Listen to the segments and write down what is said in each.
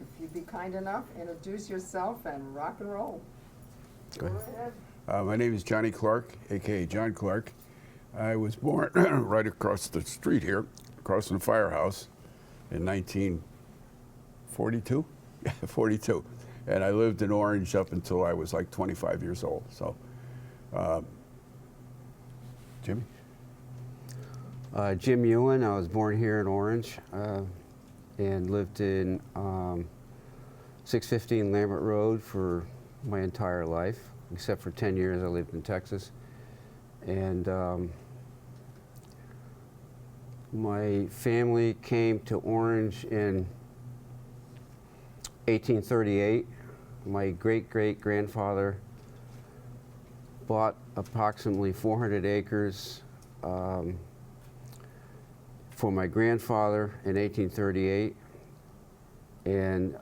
if you'd be kind enough, introduce yourself and rock and roll. Go Go ahead. ahead. My name is Johnny Clark, a.k.a. John Clark. I was born right across the street here, across from the firehouse in 1942. Yeah, 42. And I lived in Orange up until I was like 25 years old. So, Jimmy? Jim Ewen. I was born here in Orange and lived in 615 Lambert Road for my entire life, except for 10 years I lived in Texas. And my family came to Orange in 1838. My great-great-grandfather bought approximately 400 acres for my grandfather in 1838, and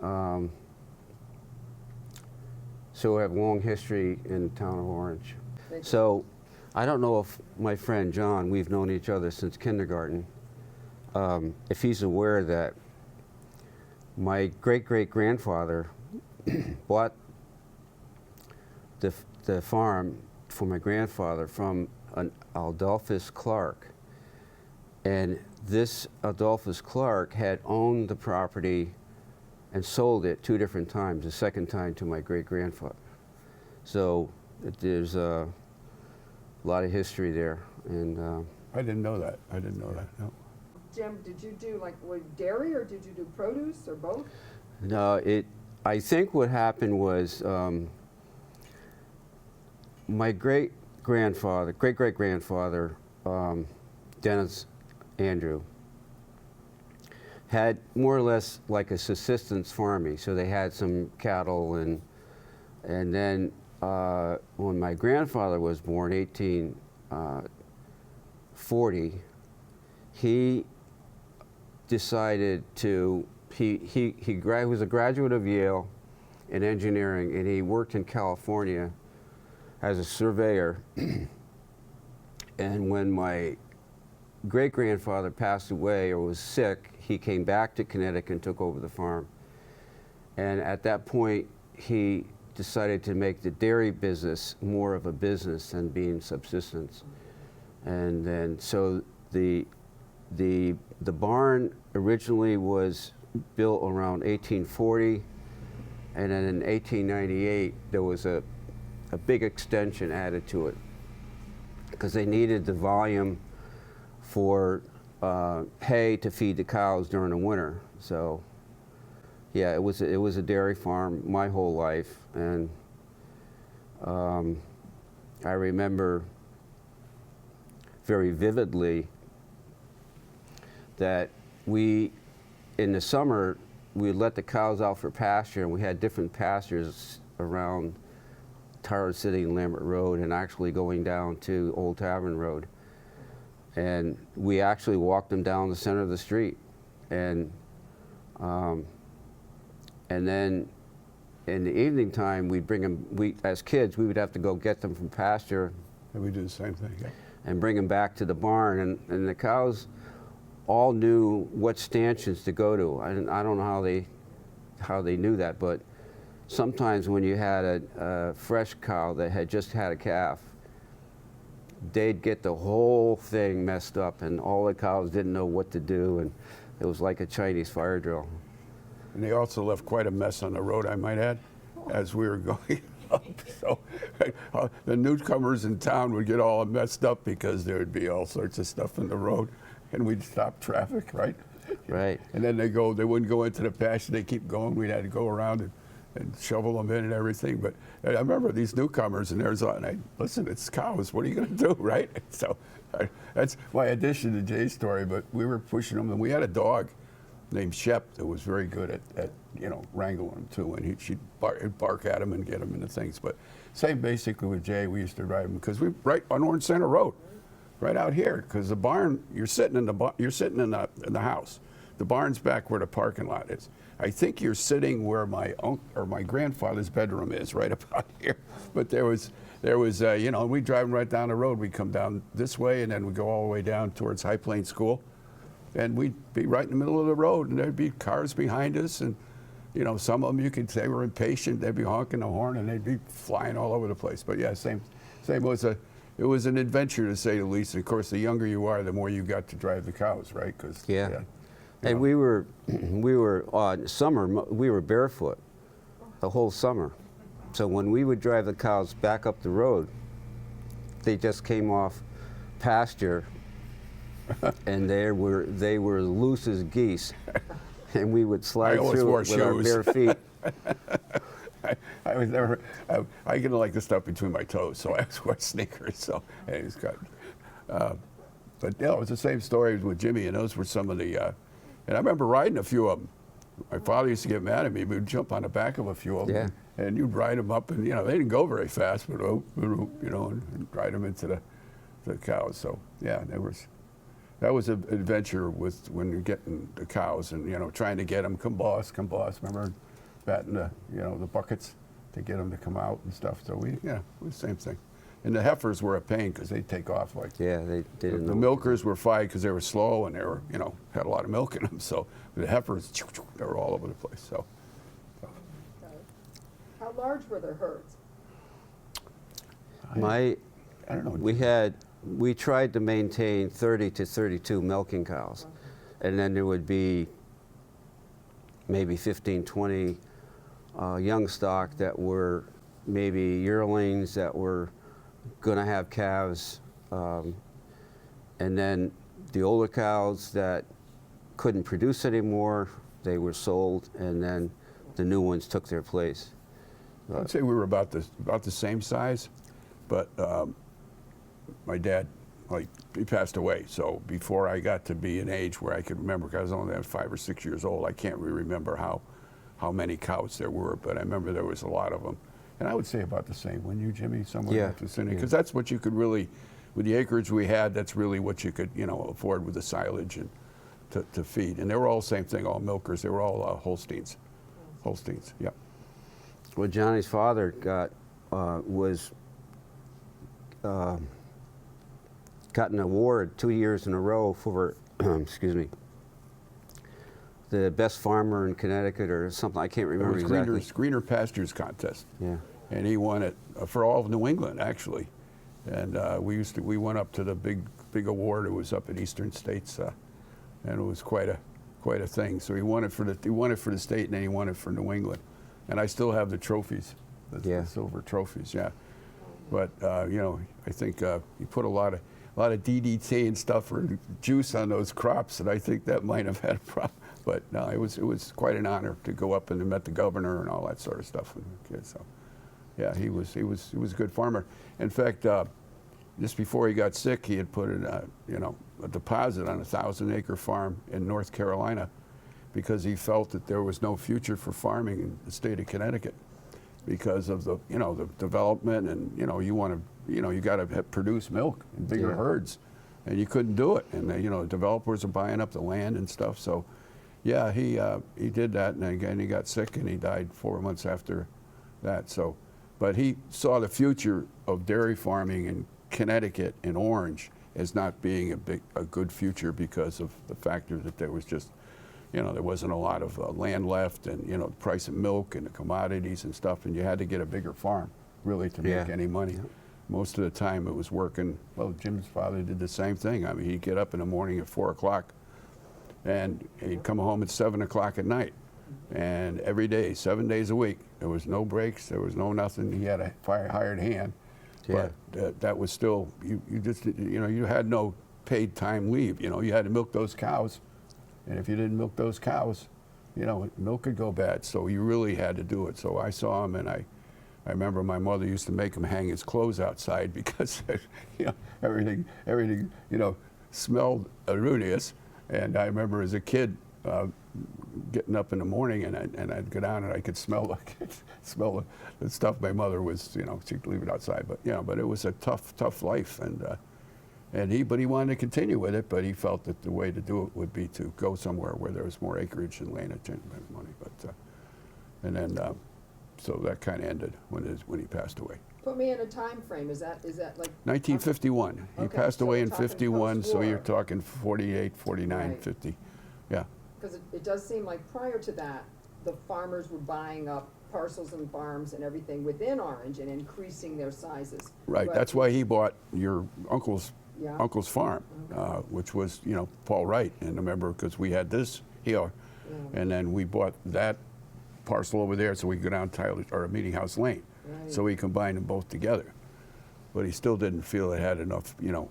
so I have a long history in the town of Orange. So I don't know if my friend John, we've known each other since kindergarten, if he's aware that my great-great-grandfather bought the farm for my grandfather from an Adolphus Clark. And this Adolphus Clark had owned the property and sold it 2 different times, the second time to my great-grandfather. So there's a lot of history there. And I didn't know that. I didn't know that, no. Jim, did you do like dairy or did you do produce or both? no, I think what happened was my great-great-grandfather, Dennis Andrew, had more or less like a subsistence farming. So they had some cattle, and then when my grandfather was born, 1840, he decided to, he was a graduate of Yale in engineering, and he worked in California as a surveyor. And when my great-grandfather passed away or was sick, he came back to Connecticut and took over the farm. And at that point, he decided to make the dairy business more of a business than being subsistence. And then, so the barn originally was built around 1840, and then in 1898, there was a big extension added to it because they needed the volume for hay to feed the cows during the winter. So yeah, it was a dairy farm my whole life. And I remember very vividly that in the summer, we let the cows out for pasture, and we had different pastures around Tower City and Lambert Road, and actually going down to Old Tavern Road. And we actually walked them down the center of the street. And then in the evening time, we'd bring them, as kids, we would have to go get them from pasture. And we do the same thing, yeah. And bring them back to the barn. And the cows all knew what stanchions to go to. I don't know how they knew that, but sometimes when you had a fresh cow that had just had a calf, they'd get the whole thing messed up, and all the cows didn't know what to do, and it was like a Chinese fire drill. And they also left quite a mess on the road, I might add, as we were going up. So the newcomers in town would get all messed up because there would be all sorts of stuff in the road, and we'd stop traffic, right? Right. And then they wouldn't go into the pasture, they keep going. We'd have to go around and shovel them in and everything. But I remember these newcomers, and listen, it's cows, what are you going to do, right? So that's my addition to Jay's story, but we were pushing them, and we had a dog named Shep that was very good at wrangling them too, and she'd bark at him and get him into things. But same basically with Jay, we used to ride him because we right on Orange Center Road, right out here, because the barn, you're sitting in the house. The barn's back where the parking lot is. I think you're sitting where my grandfather's bedroom is, right about here. But there was we drive right down the road. We come down this way, and then we go all the way down towards High Plains School, and we'd be right in the middle of the road, and there'd be cars behind us, and some of them you could say were impatient. They'd be honking the horn and they'd be flying all over the place. But yeah, same. It was an adventure to say the least. And of course, the younger you are, the more you got to drive the cows, right? Cause, Yeah. you And know. we were summer, we were barefoot the whole summer. So when we would drive the cows back up the road, they just came off pasture and they were loose as geese. And we would slide always through wore it with our shoes. bare feet. I was never. I get like the stuff between my toes, so I always wear sneakers. So and it's got. But yeah, it was the same story with Jimmy, and those were some of the. And I remember riding a few of them. My father used to get mad at me. We'd jump on the back of a few of them, and you'd ride them up, and they didn't go very fast, but and ride them into the cows. So yeah, that was an adventure with when you're getting the cows and trying to get them. Come boss. Remember, batting the buckets to get them to come out and stuff. So it was the same thing. And the heifers were a pain because they'd take off like. Yeah, they didn't. The milkers were fine because they were slow and they were had a lot of milk in them. So the heifers, they were all over the place. So. How large were their herds? I don't know. We tried to maintain 30 to 32 milking cows, and then there would be maybe 15, 20 young stock that were maybe yearlings that were going to have calves, and then the older cows that couldn't produce anymore, they were sold, and then the new ones took their place. I'd say we were about the same size, but my dad, he passed away. So before I got to be an age where I could remember, because I was only 5 or 6 years old, I can't really remember how many cows there were, but I remember there was a lot of them. And I would say about the same. Wouldn't you, Jimmy? Somewhere in that vicinity? Because that's what you could really, with the acreage we had, that's really what you could, afford with the silage and to feed. And they were all the same thing, all milkers. They were all Holsteins. Holsteins, yeah. Well, Johnny's father got an award 2 years in a row for, excuse me, the best farmer in Connecticut or something. I can't remember exactly. Greener Pastures contest. Yeah. And he won it for all of New England, actually. And we went up to the big award. It was up in Eastern States, and it was quite a thing. So he won it for the state, and then he won it for New England. And I still have the trophies, the silver trophies. Yeah. But I think he put a lot of DDT and stuff or juice on those crops, and I think that might have had a problem. But no, it was quite an honor to go up and met the governor and all that sort of stuff. So, yeah, he was a good farmer. In fact, just before he got sick, he had put in a deposit on a 1,000-acre farm in North Carolina because he felt that there was no future for farming in the state of Connecticut because of the development and you got to produce milk in bigger herds, and you couldn't do it. And the developers are buying up the land and stuff. So. Yeah, he did that, and again he got sick, and he died 4 months after that. So, but he saw the future of dairy farming in Connecticut and Orange as not being a good future because of the factor that there was just, there wasn't a lot of land left, and the price of milk and the commodities and stuff, and you had to get a bigger farm really to make any money. Yeah. Most of the time it was working. Well, Jim's father did the same thing. I mean, he'd get up in the morning at 4 o'clock. And he'd come home at 7 o'clock at night, and every day, 7 days a week. There was no breaks. There was no nothing. He had a hired hand, but that was still you had no paid time leave. You had to milk those cows, and if you didn't milk those cows, milk could go bad. So you really had to do it. So I saw him, and I remember my mother used to make him hang his clothes outside because everything smelled erroneous. And I remember as a kid getting up in the morning, and I'd go down and I could smell the stuff my mother was, she'd leave it outside. But it was a tough life, but he wanted to continue with it. But he felt that the way to do it would be to go somewhere where there was more acreage and land and money. But so that kind of ended when he passed away. Put me in a time frame. Is that like 1951. He passed away in 51, so you're talking 48, 49, Right. 50. Yeah. Because it does seem like prior to that, the farmers were buying up parcels and farms and everything within Orange and increasing their sizes. Right. But- That's why he bought your uncle's Yeah. uncle's farm, which was, you know, Paul Wright. And I remember because we had this here, and then we bought that parcel over there so we could go down Tyler or Meeting House Lane. Right. So we combined them both together. But he still didn't feel it had enough, you know,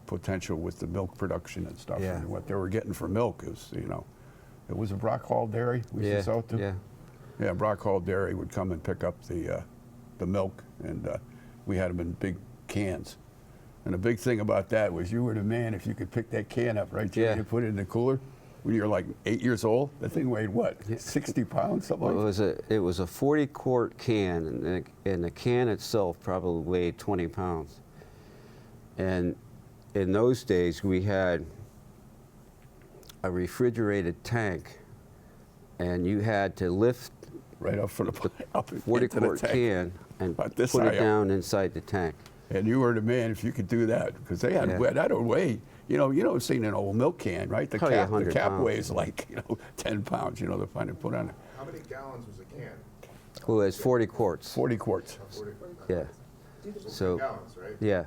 potential with the milk production and stuff. Yeah. And what they were getting for milk is, you know, it was a Brock Hall Dairy we used to sell it to. Yeah. Yeah, Brock Hall Dairy would come and pick up the milk, and we had them in big cans. And the big thing about that was you were the man if you could pick that can up, right? Yeah. You put it in the cooler when you were like 8 years old. That thing weighed what, 60 pounds, something Well, like that? it was a 40-quart can, and the can itself probably weighed 20 pounds. And in those days, we had a refrigerated tank, and you had to lift Right up for the up into the 40-quart tank. can and About put this it high up. down inside the tank. And you were the man if you could do that, because they had Yeah. that would weigh. You know, seen an old milk can, right? The Probably cap, the 100 cap pounds. weighs like 10 pounds. You know, to find it put on it. How many gallons was a can? Well, it's 40 quarts. 40 quarts. 40 Yeah. So, gallons, right? yeah.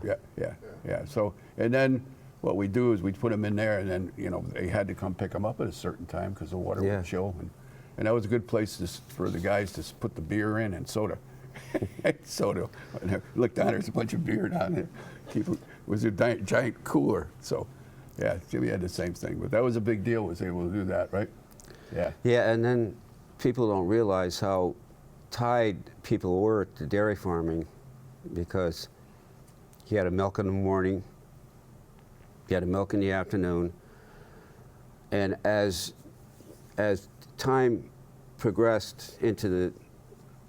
Yeah. So, and then what we do is we put them in there, and then, you know, they had to come pick them up at a certain time because the water Yeah. would chill, and that was a good place for the guys to put the beer in and soda. Soda. And look down, there's a bunch of beer down there. It was a giant cooler. So, yeah, Jimmy had the same thing, but that was a big deal. Was able to do that, right? Yeah. Yeah, and then people don't realize how tied people were to dairy farming, because you had to milk in the morning, you had to milk in the afternoon, and as time progressed into the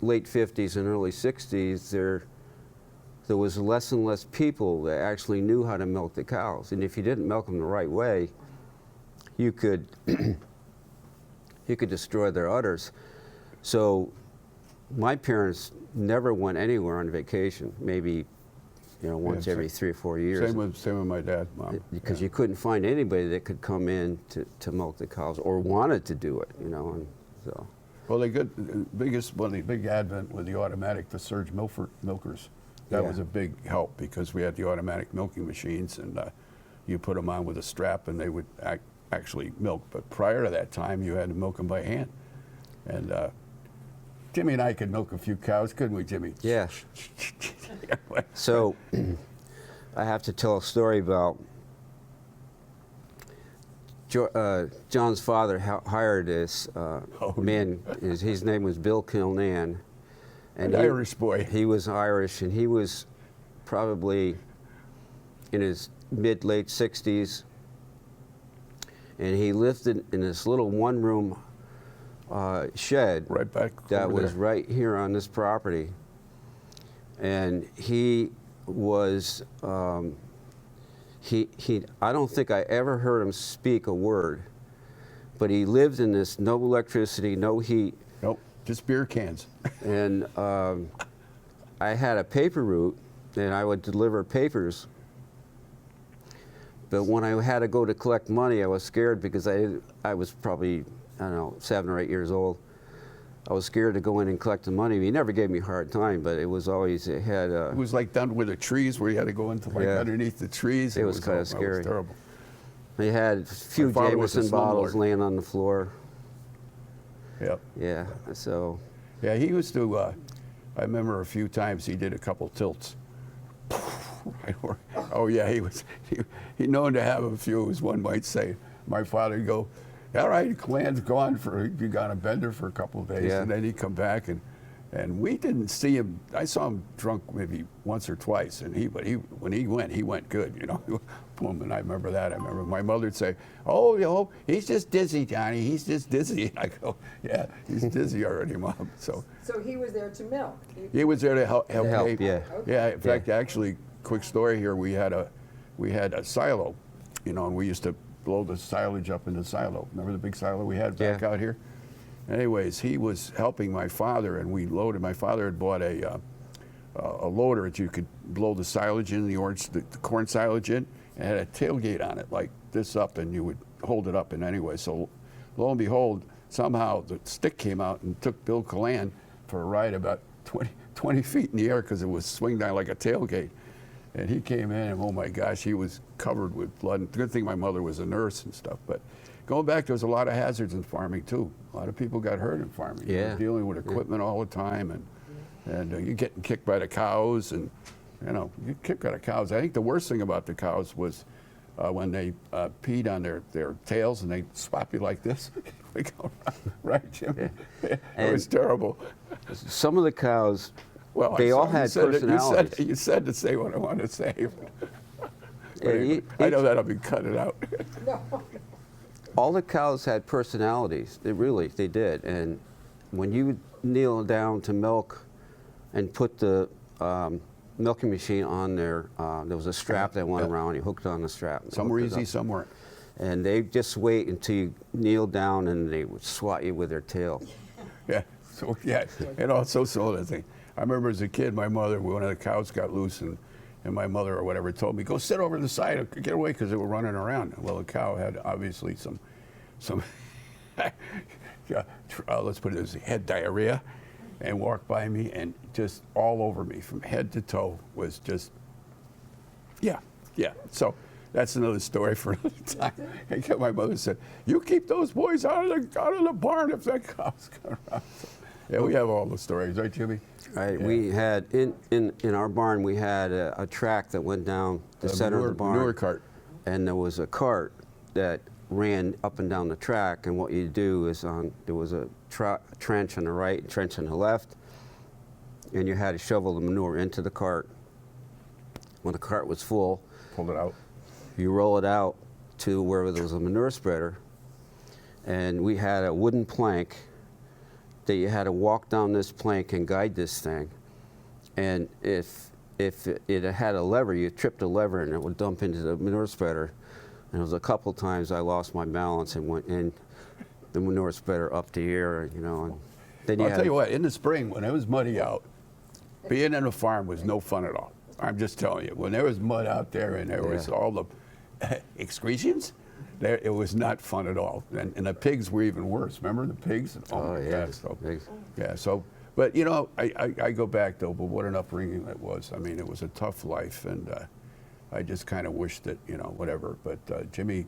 late 50s and early 60s, there was less and less people that actually knew how to milk the cows. And if you didn't milk them the right way, you could you could destroy their udders. So my parents never went anywhere on vacation, maybe, you know, once every 3 or 4 years. Same with my dad, Mom. Because you couldn't find anybody that could come in to milk the cows or wanted to do it, you know. And so. Well, one of the big advent with the automatic, the surge milkers. That Yeah. was a big help because we had the automatic milking machines, and you put them on with a strap, and they would actually milk. But prior to that time, you had to milk them by hand. And Jimmy and I could milk a few cows, couldn't we, Jimmy? Yeah. So I have to tell a story about John's father hired this man. His name was Bill Kilnan. An Irish boy. He was Irish, and he was probably in his mid-late 60s. And he lived in this little one-room shed Right back that over was there. right here on this property. And he was, I don't think I ever heard him speak a word, but he lived in this, no electricity, no heat. Nope, just beer cans. And I had a paper route, and I would deliver papers. But when I had to go to collect money, I was scared because I was probably, I don't know, 7 or 8 years old. I was scared to go in and collect the money. He never gave me a hard time, but it was always, it had It was like down where the trees, where you had to go into like Yeah. underneath the trees. It was kinda It scary. was terrible. He had a few My father was a Jameson bottles slumlord. laying on the floor. Yep. Yeah, so, Yeah, he used to. I remember a few times he did a couple tilts. Oh yeah, he known to have a few, as one might say. My father would go, all right, Clan's gone he'd be gone a bender for a couple of days, Yeah. and then he'd come back, and we didn't see him. I saw him drunk maybe once or twice, and when he went good, you know. Boom, and I remember that. I remember my mother would say, oh, you know, he's just dizzy, Johnny. He's just dizzy. And I go, yeah, he's dizzy already, Mom. So he was there to milk. he was there to help. help, yeah. Yeah. In fact, actually, quick story here. We had a silo, you know, and we used to blow the silage up in the silo. Remember the big silo we had back Yeah. out here? Anyways, he was helping my father, and we loaded. My father had bought a loader that you could blow the silage in, the corn silage in, and had a tailgate on it like this up, and you would hold it up. And anyway, so lo and behold, somehow the stick came out and took Bill Calan for a ride about 20 feet in the air because it was swing down like a tailgate. And he came in, and oh my gosh, he was covered with blood. And good thing my mother was a nurse and stuff. But going back, there was a lot of hazards in farming too. A lot of people got hurt in farming. Yeah. You were dealing with equipment all the time, and you're getting kicked by the cows, and you get kicked by the cows. I think the worst thing about the cows was when they peed on their tails and they swap you like this. They go around, right, Jim? Yeah. It was terrible. Some of the cows, Well, they I'm all sorry, had personalities. You said to say what I wanted to say. But Yeah, anyway, I know that'll be cut it out. No. All the cows had personalities. They did. And when you would kneel down to milk and put the milking machine on there, there was a strap that went around. You hooked on the strap. Some were easy, some weren't. And they just wait until you kneel down, and they would swat you with their tail. Yeah. So yeah, and also so the thing. I remember as a kid, my mother, one of the cows got loose, and my mother or whatever told me, go sit over the side and get away because they were running around. Well, the cow had obviously some let's put it as head diarrhea, and walked by me and just all over me from head to toe was just, yeah. So that's another story for another time. And my mother said, you keep those boys out of the barn if that cow's come around. So, yeah, we have all the stories, right, Jimmy? Right. Yeah. We had in our barn, we had a track that went down the center of the barn. Manure cart. And there was a cart that ran up and down the track. And what you do is there was a trench on the right, trench on the left, and you had to shovel the manure into the cart. When the cart was full, Pulled it out. you roll it out to where there was a manure spreader, and we had a wooden plank that you had to walk down this plank and guide this thing. And if it had a lever, you tripped a lever and it would dump into the manure spreader. And it was a couple times I lost my balance and went in the manure spreader up the air, And then I'll tell you what, in the spring when it was muddy out, being on a farm was no fun at all. I'm just telling you, when there was mud out there and there was all the excretions, it was not fun at all. And the pigs were even worse. Remember the pigs? Oh, my yeah. God. So, Pigs. yeah. So, but I go back though. But what an upbringing that was. I mean, it was a tough life, and I just kind of wish that whatever. But Jimmy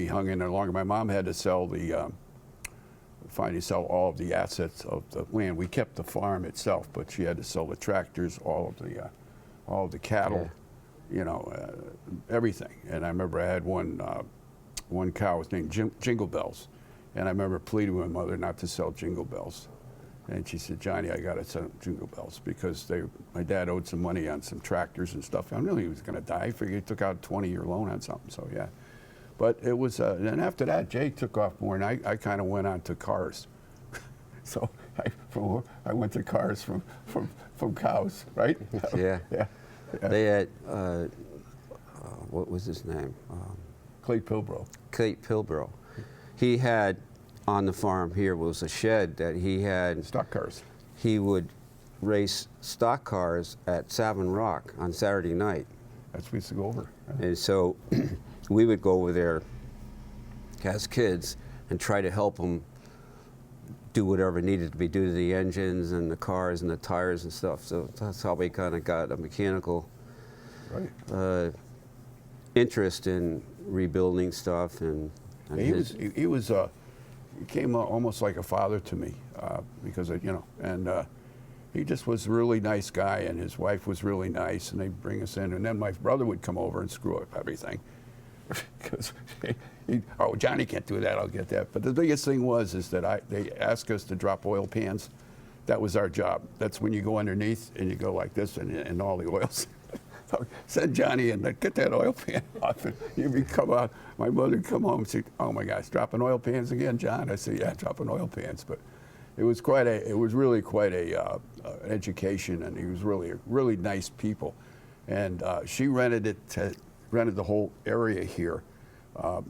hung in there longer. My mom had to finally sell all of the assets of the land. We kept the farm itself, but she had to sell the tractors, all of the cattle, everything. And I remember I had one cow was named Jingle Bells, and I remember pleading with my mother not to sell Jingle Bells, and she said, Johnny, I got to sell Jingle Bells because my dad owed some money on some tractors and stuff. I knew he was going to die. I figured he took out a 20-year loan on something, so yeah. But it was, and then after that, Jay took off more, and I kind of went on to cars. So I went to cars from cows, right? Yeah. Yeah. They had, what was his name? Clay Pilbro. Kate Pilbro. He had, on the farm here was a shed that he had. Stock cars. He would race stock cars at Savin Rock on Saturday night. That's what we used to go over. Yeah. And so we would go over there as kids and try to help him do whatever needed to be done to the engines and the cars and the tires and stuff. So that's how we kind of got a mechanical interest in rebuilding stuff. And he became almost like a father to me because he just was a really nice guy, and his wife was really nice, and they'd bring us in, and then my brother would come over and screw up everything. Because Johnny can't do that, I'll get that. But the biggest thing was that they asked us to drop oil pans. That was our job. That's when you go underneath and you go like this, and all the oils. Send Johnny in, get that oil pan off, and he'd come out. My mother would come home and say, "Oh my gosh, dropping oil pans again, John?" I said, "Yeah, dropping oil pans." But it was really quite an education, and he was really nice people. And she rented the whole area here.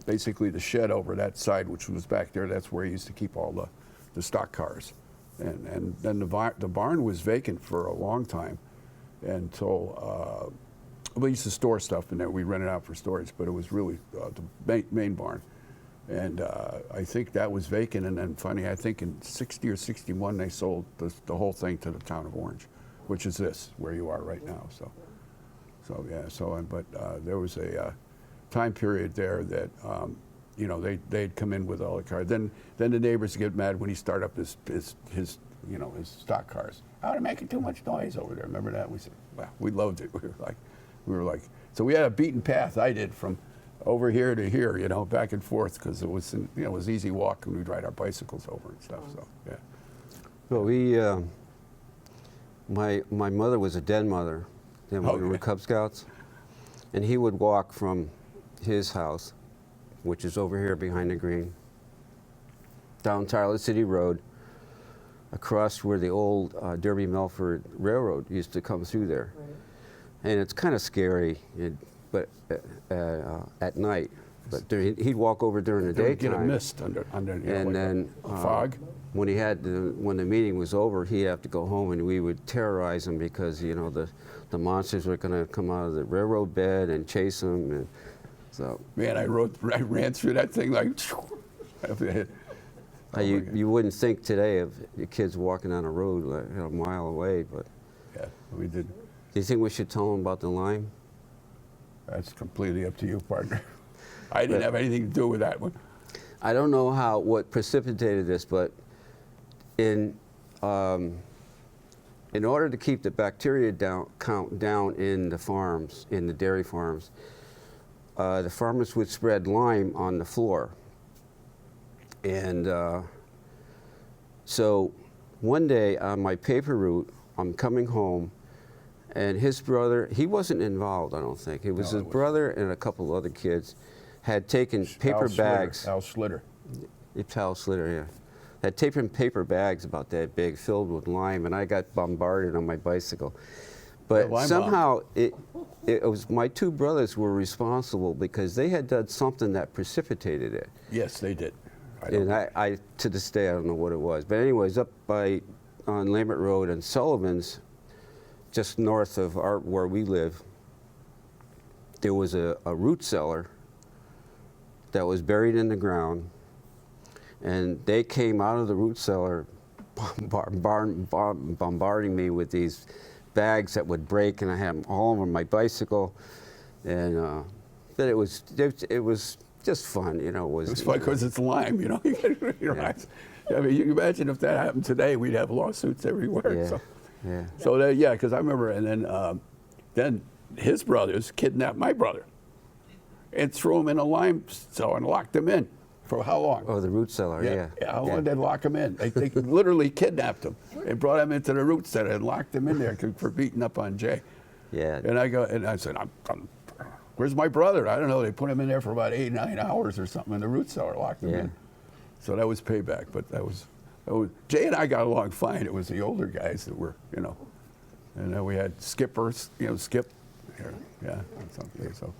Basically the shed over that side, which was back there, that's where he used to keep all the stock cars. And then the barn was vacant for a long time until we used to store stuff in there. We rented out for storage, but it was really the main barn. And I think that was vacant, and then funny, I think in 60 or 61 they sold the whole thing to the town of Orange, which is this, where you are right now. So yeah, but there was a time period there that, you know, they'd come in with all the cars. Then the neighbors get mad when he started up his you know, his stock cars. Oh, they're making too much noise over there. Remember that? We said, well, we loved it. We were like, so we had a beaten path. I did from over here to here, you know, back and forth, because it was, you know, it was easy walk, and we'd ride our bicycles over and stuff. So yeah. Well, we, my mother was a den mother. Then we were Cub Scouts, and he would walk from his house, which is over here behind the green, down Tyler City Road, across where the old Derby Melford Railroad used to come through there. Right. And it's kind of scary, but at night. But he'd walk over during the daytime. Get a mist under you know, and like then fog. When when the meeting was over, he'd have to go home, and we would terrorize him because, you know, the monsters were going to come out of the railroad bed and chase him. And so man, I ran through that thing like. you wouldn't think today of your kids walking on a road like, you know, a mile away, but Yeah, we did. do you think we should tell them about the lime? That's completely up to you, partner. I didn't have anything to do with that one. I don't know what precipitated this, but in order to keep the bacteria count down in the farms, in the dairy farms, the farmers would spread lime on the floor. And so one day on my paper route, I'm coming home, and his brother, he wasn't involved, I don't think. It was his brother and a couple other kids had taken paper bags. Al Slitter. It's Al Slitter, yeah. Had taken paper bags about that big filled with lime, and I got bombarded on my bicycle. But somehow it was my two brothers were responsible because they had done something that precipitated it. Yes, they did. And I to this day I don't know what it was. But anyways, up on Lambert Road and Sullivan's, just north of where we live, there was a root cellar that was buried in the ground, and they came out of the root cellar bombarding me with these bags that would break, and I had them all over my bicycle, and but it was just fun, you know. It was fun because it's lime, you know. Yeah. I mean, you imagine if that happened today, we'd have lawsuits everywhere. Yeah. So. Yeah. So yeah, because I remember, and then his brothers kidnapped my brother and threw him in a lime cellar and locked him in for how long? Oh, the root cellar, yeah. How long did they lock him in? They literally kidnapped him and brought him into the root cellar and locked him in there for beating up on Jay. Yeah. And I said, where's my brother? I don't know. They put him in there for about 8-9 hours or something in the root cellar, locked him in. So that was payback, but that was Jay and I got along fine. It was the older guys that were, you know, and then we had skippers, you know, Skip, yeah, something. So,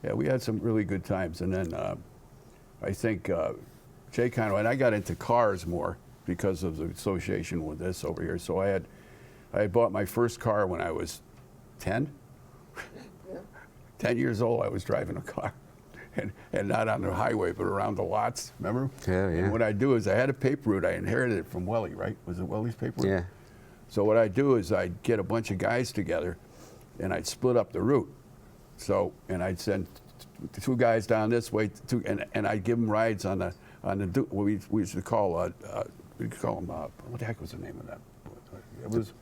yeah, we had some really good times. And then I think Jay kind of, and I got into cars more because of the association with this over here. So I had bought my first car when I was 10. 10 years old, I was driving a car. And not on the highway, but around the lots, remember? Yeah, yeah. And what I'd do is I had a paper route. I inherited it from Welly, right? Was it Welly's paper route? Yeah. So what I'd do is I'd get a bunch of guys together, and I'd split up the route. So, and I'd send two guys down this way, and I'd give them rides on the what we used to call we'd call them what the heck was the name of that? It was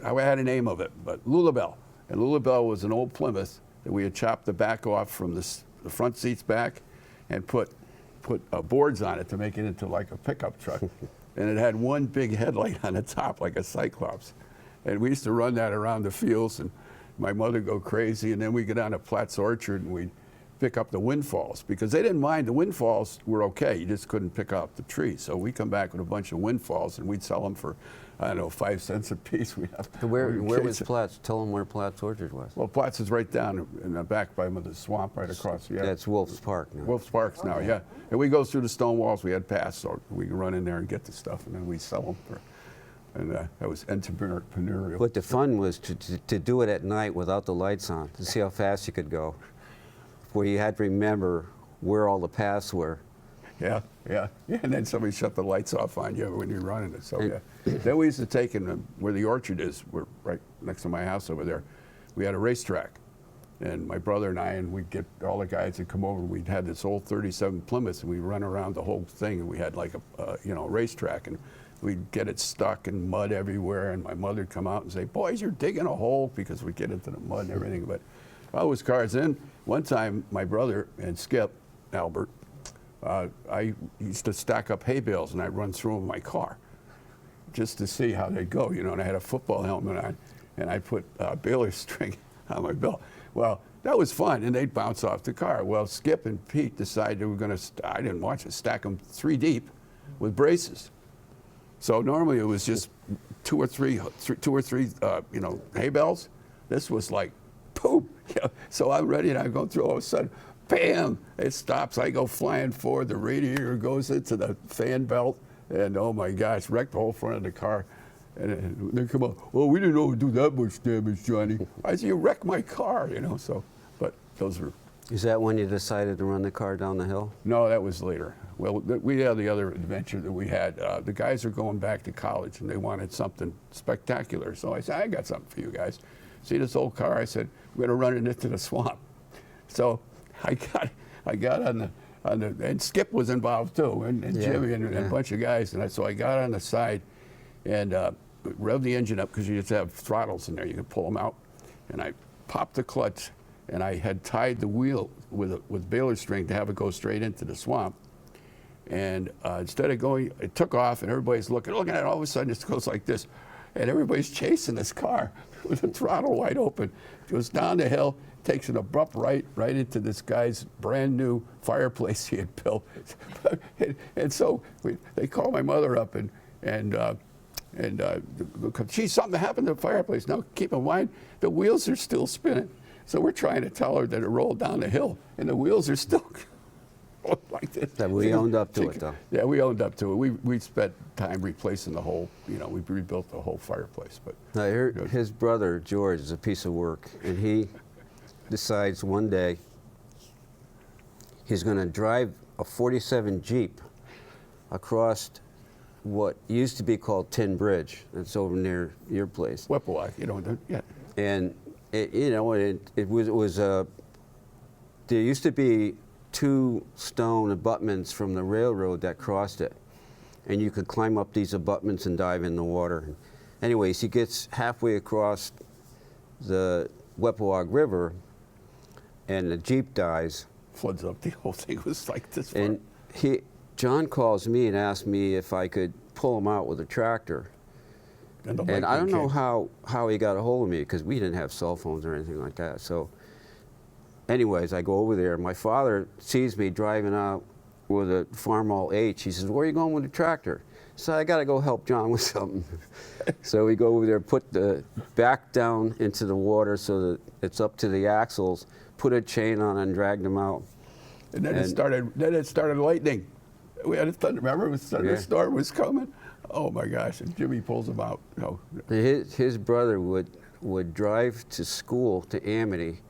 I had a name of it, but Lulabelle. And Lulabelle was an old Plymouth that we had chopped the back off from the front seats back and put boards on it to make it into like a pickup truck. And it had one big headlight on the top like a Cyclops. And we used to run that around the fields, and my mother would go crazy, and then we'd go down to Platt's Orchard and we'd pick up the windfalls, because they didn't mind. The windfalls were okay, you just couldn't pick up the trees. So we come back with a bunch of windfalls and we'd sell them for, I don't know, 5 cents a piece. Where was Platt's? Tell them where Platt's Orchard was. Well, Platt's is right down in the back by the swamp right across. Yeah. That's Wolf's Park now. Wolf's Park's now, yeah. And we go through the stone walls. We had paths, so we could run in there and get the stuff, and then we sell them for. And that was entrepreneurial. But the fun was to do it at night without the lights on, to see how fast you could go. Where you had to remember where all the paths were. Yeah, yeah, yeah. And then somebody shut the lights off on you when you're running it. So yeah. Then we used to take in where the orchard is. We're right next to my house over there. We had a racetrack, and my brother and I, and we'd get all the guys that come over. We'd had this old '37 Plymouth, and we'd run around the whole thing. And we had like a racetrack, and we'd get it stuck in mud everywhere. And my mother'd come out and say, "Boys, you're digging a hole," because we'd get into the mud and everything. But I was cars. Then one time, my brother and Skip Albert. I used to stack up hay bales and I'd run through them in my car just to see how they go, and I had a football helmet on and I put baler string on my belt. Well, that was fun, and they'd bounce off the car. Well, Skip and Pete decided they were going to, I didn't watch it, stack them 3 deep with braces. So normally it was just two or three hay bales. This was like, boom. So I'm ready and I go through, all of a sudden, bam, it stops. I go flying forward. The radiator goes into the fan belt, and oh my gosh, wrecked the whole front of the car. And they come up, well, we didn't know it would do that much damage, Johnny. I said, you wrecked my car, so, but those were. Is that when you decided to run the car down the hill? No, that was later. Well, we had the other adventure that we had. The guys are going back to college, and they wanted something spectacular. So I said, I got something for you guys. See this old car? I said, we're going to run it into the swamp. So I got on the and Skip was involved too, and Jimmy and a bunch of guys, and so I got on the side and revved the engine up, because you just have throttles in there, you can pull them out, and I popped the clutch, and I had tied the wheel with baler string to have it go straight into the swamp, and instead of going, it took off, and everybody's looking at it, all of a sudden it goes like this, and everybody's chasing this car with the throttle wide open. It goes down the hill, takes an abrupt right into this guy's brand new fireplace he had built. and so they call my mother up and geez, something happened to the fireplace. Now keep in mind, the wheels are still spinning. So we're trying to tell her that it rolled down the hill and the wheels are still like this. That we owned up to it, though. Yeah, we owned up to it. We spent time replacing the whole, we rebuilt the whole fireplace. But I heard his brother, George, is a piece of work, and he decides one day he's going to drive a 47 Jeep across what used to be called Tin Bridge. That's over near your place. Whipple, yeah. And it was there used to be 2 stone abutments from the railroad that crossed it, and you could climb up these abutments and dive in the water. Anyways, he gets halfway across the Whipple River, and the Jeep dies. Floods up. The whole thing was like this. And John calls me and asks me if I could pull him out with a tractor. And I don't know how he got a hold of me, because we didn't have cell phones or anything like that. So anyways, I go over there. My father sees me driving out with a Farmall H. He says, where are you going with the tractor? So I got to go help John with something. So we go over there, put the back down into the water so that it's up to the axles, put a chain on and dragged them out. And then it started lightning. We had a thunder. Remember, the thunderstorm was coming. Oh my gosh! And Jimmy pulls him out. No. His brother would drive to school to Amity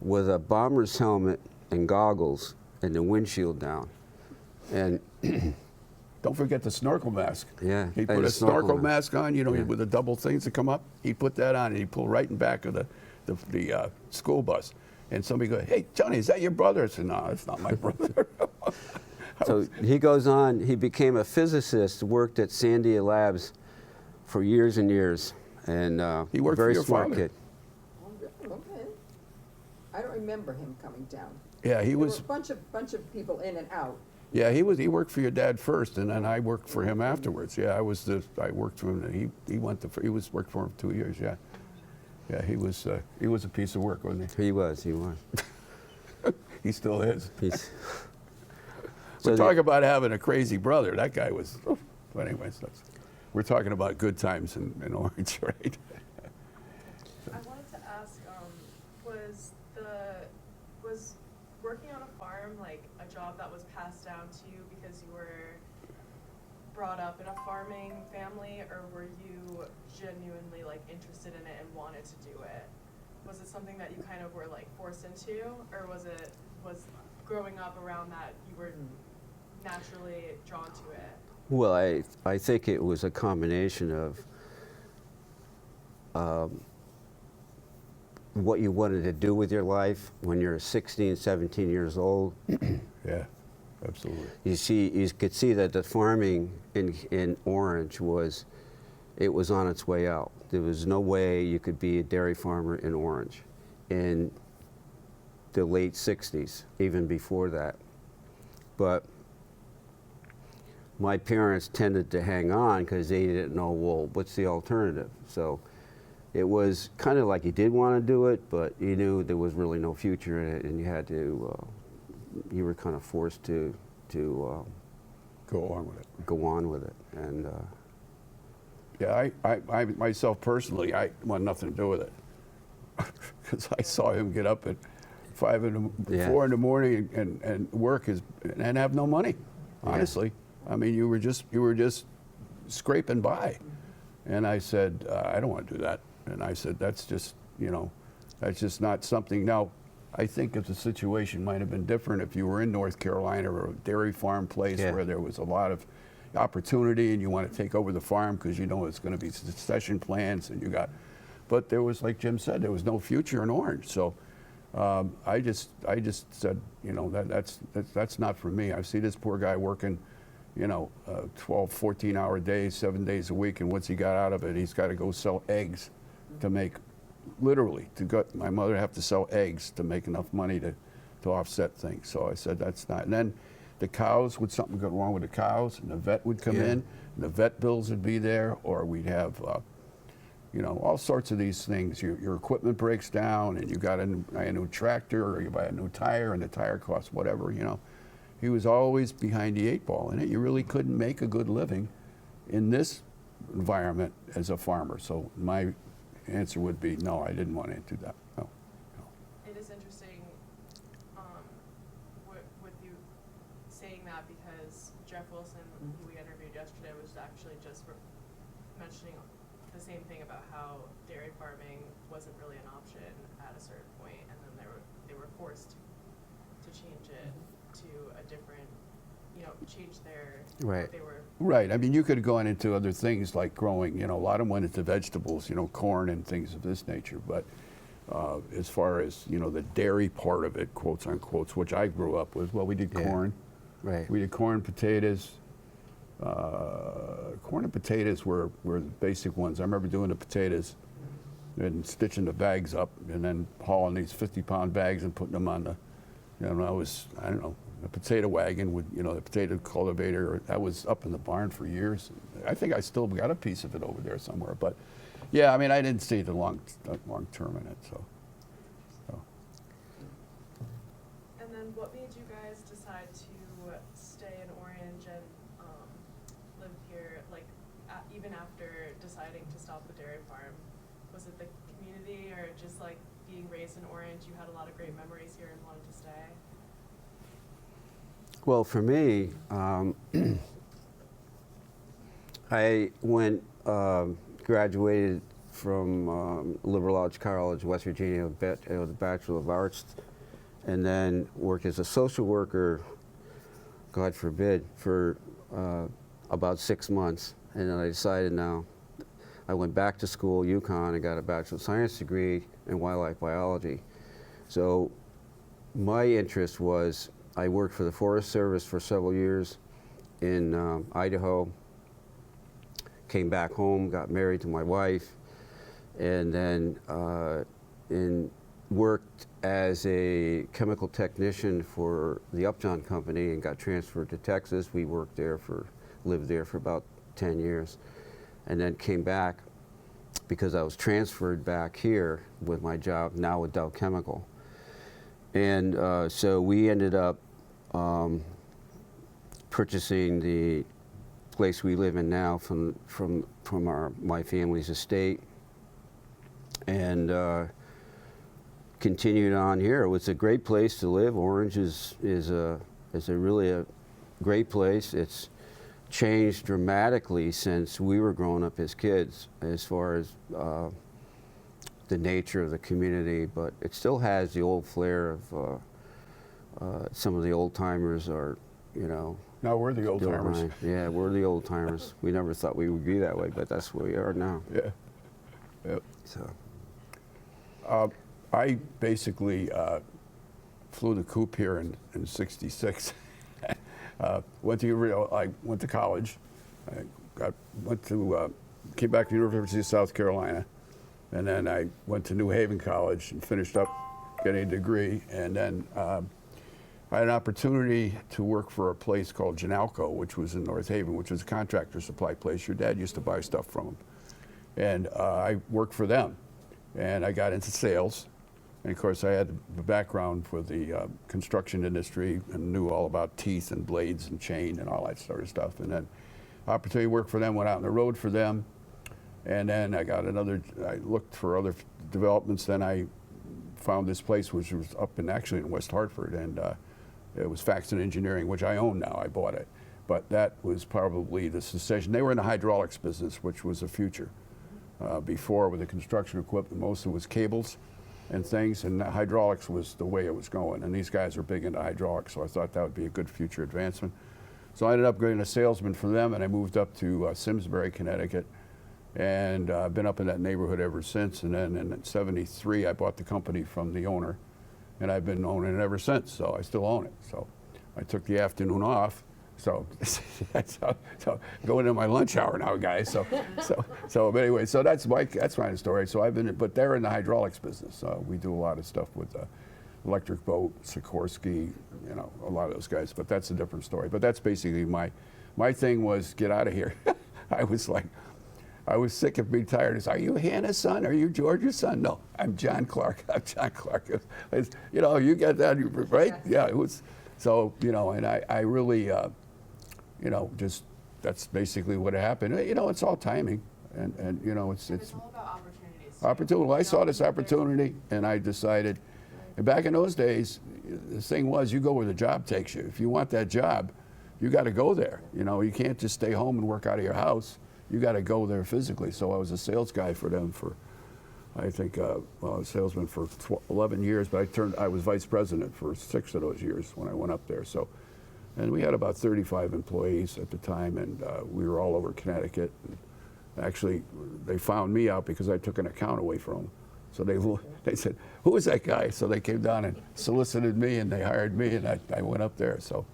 with a bomber's helmet and goggles and the windshield down, and don't forget the snorkel mask. Yeah, he put a snorkel mask on. With the double things that come up. He put that on and he pulled right in back of the school bus. And somebody goes, "Hey, Johnny, is that your brother?" I said, "No, it's not my brother." So he goes on, he became a physicist, worked at Sandia Labs for years and years, and he worked very for your smart father. kid. Okay. I don't remember him coming down. Yeah, he was. There were a bunch of people in and out. Yeah, he worked for your dad first, and then I worked for him afterwards. Yeah, I worked for him. He worked for him 2 years. Yeah, yeah, he was a piece of work, wasn't he? He was. He still is. So we're talking about having a crazy brother. That guy was. But anyways, we're talking about good times in Orange, right? I wanted to ask, was working on a farm like a job that was passed down to you because you were brought up in a farming family, or were you genuinely like interested in it and wanted to do it? Was it something that you kind of were like forced into, or was growing up around that, you were naturally drawn to it? Well, I think it was a combination of what you wanted to do with your life when you're 16, 17 years old. Yeah, absolutely. You could see that the farming in Orange was on its way out. There was no way you could be a dairy farmer in Orange in the late 60s, even before that. But my parents tended to hang on because they didn't know, well, what's the alternative? So it was kind of like you did want to do it, but you knew there was really no future in it, and you had to, you were kind of forced to Go on with it. go on with it. And Yeah, I myself personally, I want nothing to do with it. Because I saw him get up at 4 in the morning and work and have no money, honestly. I mean, you were just scraping by. And I said, I don't want to do that. And I said, that's just, that's just not something. Now, I think if the situation might have been different if you were in North Carolina or a dairy farm place where there was a lot of opportunity and you want to take over the farm because you know it's going to be succession plans and but there was, like Jim said, there was no future in Orange. So I just said, that's not for me. I see this poor guy working, 12, 14-hour days, 7 days a week, and what's he got out of it? He's got to go sell eggs to make, literally, my mother have to sell eggs to make enough money to offset things. So I said, that's not. And then the cows, would something go wrong with the cows, and the vet would come in, and the vet bills would be there, or we'd have, all sorts of these things. Your equipment breaks down, and you got a new tractor, or you buy a new tire, and the tire costs whatever, He was always behind the 8 ball in it. You really couldn't make a good living in this environment as a farmer. So my answer would be no, I didn't want to do that. No. It is interesting with you saying that, because Jeff Wilson, who we interviewed yesterday, was actually just mentioning the same thing about how dairy farming wasn't really an option at a certain point, and then they were forced to change it to a different, change their, what they were. Right. I mean, you could have gone into other things like growing, a lot of them went into vegetables, corn and things of this nature. But as far as, the dairy part of it, quotes unquote, which I grew up with, well, we did corn. Right. We did corn, potatoes. Corn and potatoes were the basic ones. I remember doing the potatoes and stitching the bags up and then hauling these 50-pound bags and putting them on the, a potato wagon with, the potato cultivator. That was up in the barn for years. I think I still got a piece of it over there somewhere. But yeah, I mean, I didn't see the long term in it. So. And then what made you guys decide to stay in Orange and live here, even after deciding to stop the dairy farm? Was it the community, or just like being raised in Orange, you had a lot of great memories here and wanted to stay? Well, for me, I graduated from Liberal Arts College, West Virginia, with the Bachelor of Arts, and then worked as a social worker, God forbid, for about 6 months. And then I decided now, I went back to school, UConn, and got a Bachelor of Science degree in wildlife biology. So my interest was, I worked for the Forest Service for several years in Idaho, came back home, got married to my wife, and then worked as a chemical technician for the Upjohn Company and got transferred to Texas. We lived there for about 10 years, and then came back because I was transferred back here with my job now with Dow Chemical. And so we ended up purchasing the place we live in now from my family's estate, and continued on here. It was a great place to live. Orange is really a great place. It's changed dramatically since we were growing up as kids, as far as the nature of the community, but it still has the old flair Some of the old timers are, you know, Now we're the old still timers. around. Yeah, we're the old timers. We never thought we would be that way, but that's where we are now. Yeah. Yep. So, I basically flew the coop here in '66. I went to college. Came back to the University of South Carolina, and then I went to New Haven College and finished up getting a degree. And then I had an opportunity to work for a place called Janalco, which was in North Haven, which was a contractor supply place. Your dad used to buy stuff from them. And I worked for them, and I got into sales. And of course, I had the background for the construction industry and knew all about teeth and blades and chain and all that sort of stuff. And then opportunity to work for them, went out on the road for them. And then I looked for other developments. Then I found this place, which was actually in West Hartford. And it was Faxon Engineering, which I own now. I bought it. But that was probably the cessation. They were in the hydraulics business, which was the future. Before, with the construction equipment, most of it was cables and things, and hydraulics was the way it was going. And these guys are big into hydraulics, so I thought that would be a good future advancement. So I ended up getting a salesman for them, and I moved up to Simsbury, Connecticut, and I've been up in that neighborhood ever since. And then in '73, I bought the company from the owner, and I've been owning it ever since, so I still own it. So I took the afternoon off. So going into my lunch hour now, guys. But anyway, so that's my story. So but they're in the hydraulics business. We do a lot of stuff with Electric Boat, Sikorsky, you know, a lot of those guys. But that's a different story. But that's basically my thing was get out of here. I was sick of being tired. It's, are you Hannah's son? Are you George's son? No, I'm John Clark. I'm John Clark. You know, you get that, right? Yes. Yeah, it was. So, you know, and I really, you know, just that's basically what happened. You know, it's all timing, and you know, it's all about opportunities. opportunity. Well, I saw this opportunity, and I decided. And back in those days, the thing was, you go where the job takes you. If you want that job, you got to go there. You know, you can't just stay home and work out of your house. You got to go there physically. So I was a sales guy for them for, I think, I was a salesman for 11 years, but I was vice president for 6 of those years when I went up there. So, and we had about 35 employees at the time, and we were all over Connecticut. And actually, they found me out because I took an account away from them. So they said, who is that guy? So they came down and solicited me, and they hired me, and I went up there. So,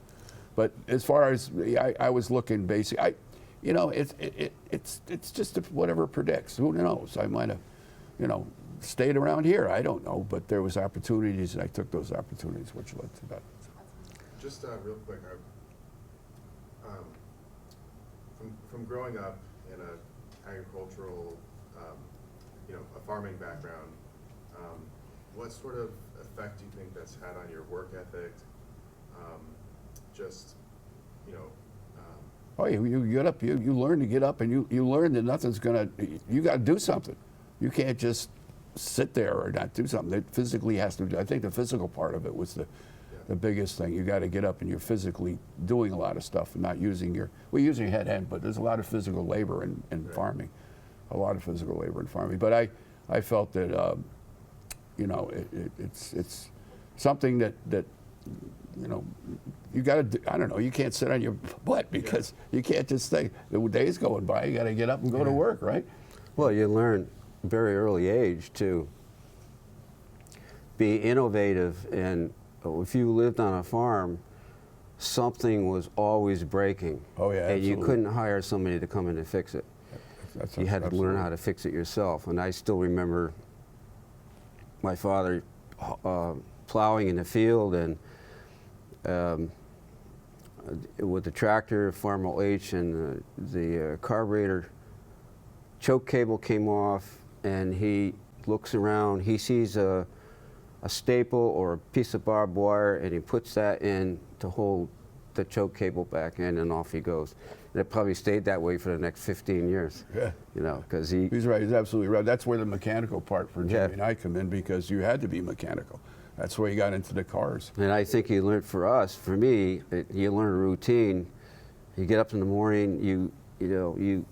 but as far as I was looking, basically, you know, it's just whatever predicts. Who knows? I might have, you know, stayed around here. I don't know, but there was opportunities, and I took those opportunities, which led to that. Just real quick, from growing up in an agricultural, you know, a farming background, what sort of effect do you think that's had on your work ethic? Just, you know. Oh, you get up, you learn to get up, and you learn that nothing's gonna, you got to do something. You can't just sit there or not do something. It physically has to. I think the physical part of it was the biggest thing. You got to get up and you're physically doing a lot of stuff and not using your, well, using your head end, but there's a lot of physical labor in Right. farming, a lot of physical labor in farming. But I felt that, you know, it's something that you know, you got to, I don't know, you can't sit on your butt because you can't just think, the day's going by, you got to get up and go to work, right? well, you learn very early age to be innovative, and if you lived on a farm, something was always breaking. Oh, yeah, and you absolutely. couldn't hire somebody to come in and fix it. You had to learn how to fix it yourself. And I still remember my father plowing in the field, and with the tractor, Farmel H, and the carburetor choke cable came off, and he looks around, he sees a staple or a piece of barbed wire, and he puts that in to hold the choke cable back in, and off he goes. And it probably stayed that way for the next 15 years. Yeah. You know, because he... He's right, he's absolutely right. That's where the mechanical part for Jimmy Yeah. and I come in, because you had to be mechanical. That's where you got into the cars. And I think you learned, for us, for me, you learn a routine. You get up in the morning, you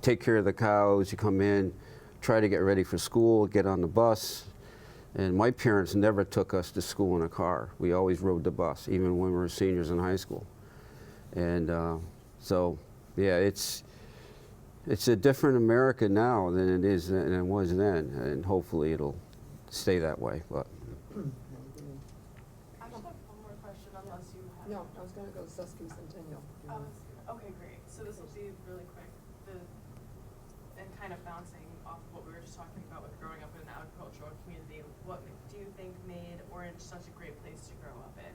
take care of the cows, you come in, try to get ready for school, get on the bus, And my parents never took us to school in a car. We always rode the bus, even when we were seniors in high school. And so, yeah, it's a different America now than it is than it was then, and hopefully it'll stay that way. But I just have one more question, unless you have. No, I was gonna go Sesquicentennial. Oh, okay, great. So this will be really quick. And kind of bouncing off what we were just talking about with growing up in an agricultural community, what do you think made Orange such a great place to grow up in?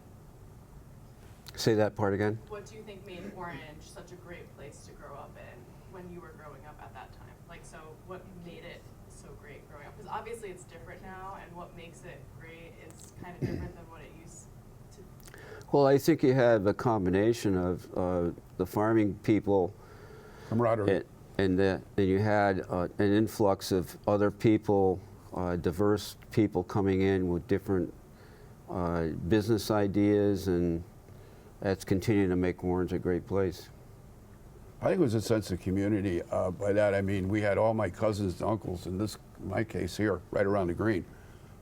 say that part again. What do you think made Orange such a great place to grow up in when you were growing up at that time? Like, so what made it so great growing up? Because obviously it's different now, and what makes it great is kind of different than what it used to. Well, I think you have a combination of the farming people, Camaraderie. and then you had an influx of other people, diverse people coming in with different business ideas, and that's continuing to make Orange a great place. I think it was a sense of community. By that I mean we had all my cousins and uncles, in my case here, right around the green.